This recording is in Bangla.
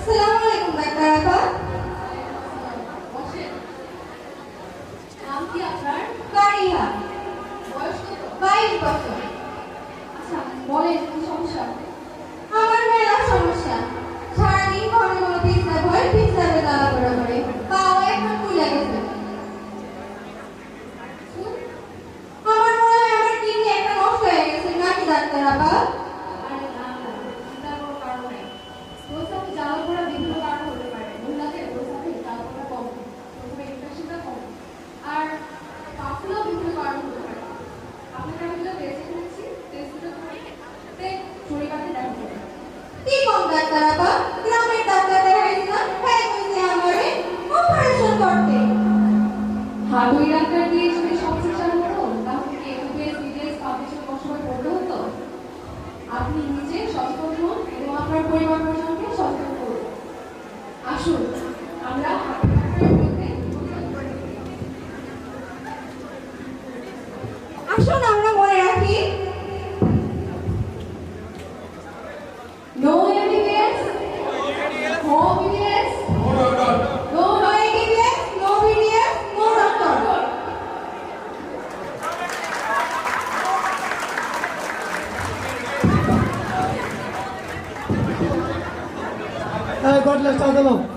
আসসালামু আলাইকুম ডাক্তার আপা। বসেন। নাম কি আপনার? কারিহা। বয়স কত? 22 বছর। আচ্ছা, বলেন কি সমস্যা? আমার মেলা সমস্যা। সারাদিন ঘন ঘন পেশাব হয়, পেশাবে জ্বালা পোড়া করে। পাও এখন ফুলে গেছে। শুন, আমার মনে হয় আমার কিডনি একটা নষ্ট হয়ে গেছে নাকি ডাক্তার আপা? আরে না না, চিন্তার কোনো কারণ নেই। প্রস্রাবে জ্বালা পোড়া বিভিন্ন কারণ হতে পারে। মহিলাদের প্রস্রাবে জ্বালা পোড়া কম, প্রথমে ইনফেকশনটা কম, আর পাফুলাও বিভিন্ন কারণ হতে পারে। আপনাকে আমি যেটা টেস্ট করেছি, টেস্টগুলো করে শরীরাতে দেখা যাবে। কি কম ডাক্তার আপা? গ্রামের ডাক্তার দেখাইছিলাম, হ্যাঁ কইছে আমারে অপারেশন করতে। হাতুড়ি ডাক্তার দিয়ে যদি সব চেষ্টা করো, তাহলে কি এমবিবিএস বিডিএস পাবলিশন কষ্টময় পড়তে হতো? আপনি নিজে সচেতন হন এবং আপনার পরিবার পরিজনকে সচেতন করুন। আসুন, আমরা হাতুড়ি ডাক্তারের বিরুদ্ধে প্রতিবাদ করি। আসুন আমরা মনে রাখি, no MBBS, no BDS, no MBBS, no BDS, no doctor. God bless all the love.